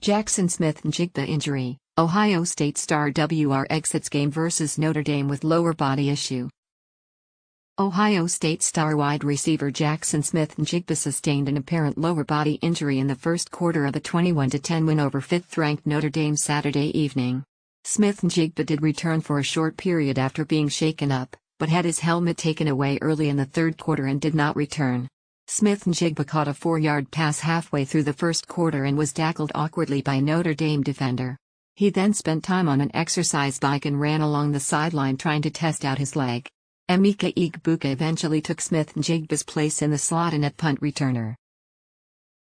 Jaxon Smith-Njigba injury. Ohio State star WR exits game versus Notre Dame with lower body issue. Ohio State star wide receiver Jaxon Smith-Njigba sustained an apparent lower body injury in the first quarter of a 21-10 win over 5th-ranked Notre Dame Saturday evening. Smith-Njigba did return for a short period after being shaken up, but had his helmet taken away early in the third quarter and did not return. Smith-Njigba caught a 4-yard pass halfway through the first quarter and was tackled awkwardly by a Notre Dame defender. He then spent time on an exercise bike and ran along the sideline trying to test out his leg. Emeka Egbuka eventually took Smith-Njigba's place in the slot and at punt returner.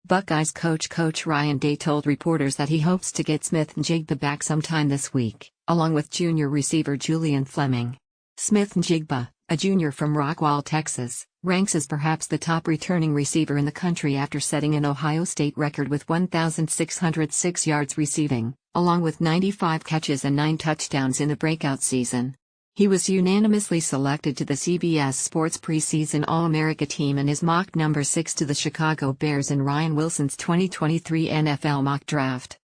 Buckeyes Coach Ryan Day told reporters that he hopes to get Smith-Njigba back sometime this week, along with junior receiver Julian Fleming. Smith-Njigba, a junior from Rockwall, Texas, ranks as perhaps the top returning receiver in the country after setting an Ohio State record with 1,606 yards receiving, along with 95 catches and 9 touchdowns in the breakout season. He was unanimously selected to the CBS Sports preseason All-America team and is mocked number 6 to the Chicago Bears in Ryan Wilson's 2023 NFL mock draft.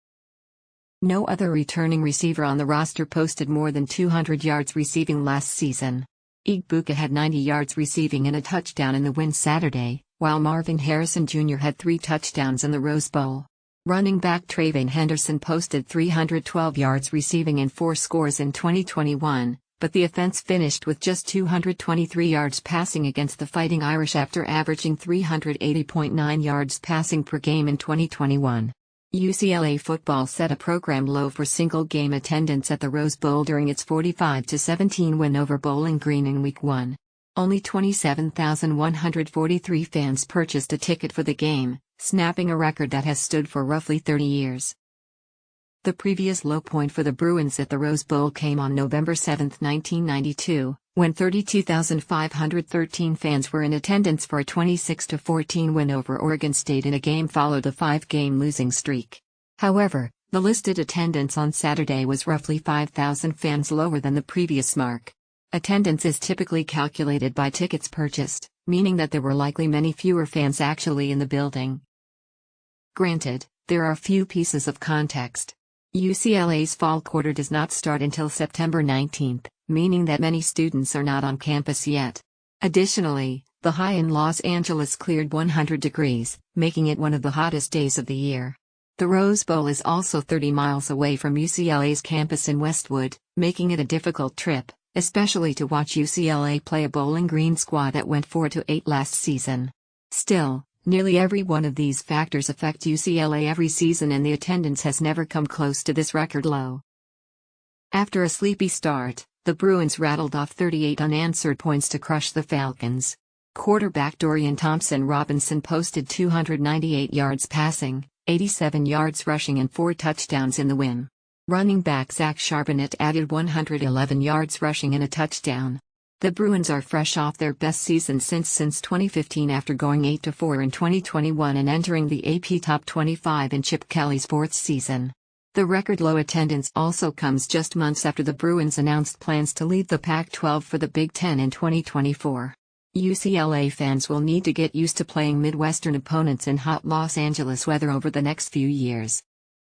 No other returning receiver on the roster posted more than 200 yards receiving last season. Egbuka had 90 yards receiving and a touchdown in the win Saturday, while Marvin Harrison Jr. had 3 touchdowns in the Rose Bowl. Running back Trayvon Henderson posted 312 yards receiving and 4 scores in 2021, but the offense finished with just 223 yards passing against the Fighting Irish after averaging 380.9 yards passing per game in 2021. UCLA football set a program low for single-game attendance at the Rose Bowl during its 45-17 win over Bowling Green in Week 1. Only 27,143 fans purchased a ticket for the game, snapping a record that has stood for roughly 30 years. The previous low point for the Bruins at the Rose Bowl came on November 7, 1992, when 32,513 fans were in attendance for a 26-14 win over Oregon State in a game followed a 5-game losing streak. However, the listed attendance on Saturday was roughly 5,000 fans lower than the previous mark. Attendance is typically calculated by tickets purchased, meaning that there were likely many fewer fans actually in the building. Granted, there are few pieces of context. UCLA's fall quarter does not start until September 19, meaning that many students are not on campus yet. Additionally, the high in Los Angeles cleared 100 degrees, making it one of the hottest days of the year. The Rose Bowl is also 30 miles away from UCLA's campus in Westwood, making it a difficult trip, especially to watch UCLA play a Bowling Green squad that went 4-8 last season. Still, nearly every one of these factors affect UCLA every season and the attendance has never come close to this record low. After a sleepy start, the Bruins rattled off 38 unanswered points to crush the Falcons. Quarterback Dorian Thompson-Robinson posted 298 yards passing, 87 yards rushing and 4 touchdowns in the win. Running back Zach Charbonnet added 111 yards rushing and a touchdown. The Bruins are fresh off their best season since 2015 after going 8-4 in 2021 and entering the AP Top 25 in Chip Kelly's 4th season. The record-low attendance also comes just months after the Bruins announced plans to leave the Pac-12 for the Big Ten in 2024. UCLA fans will need to get used to playing Midwestern opponents in hot Los Angeles weather over the next few years.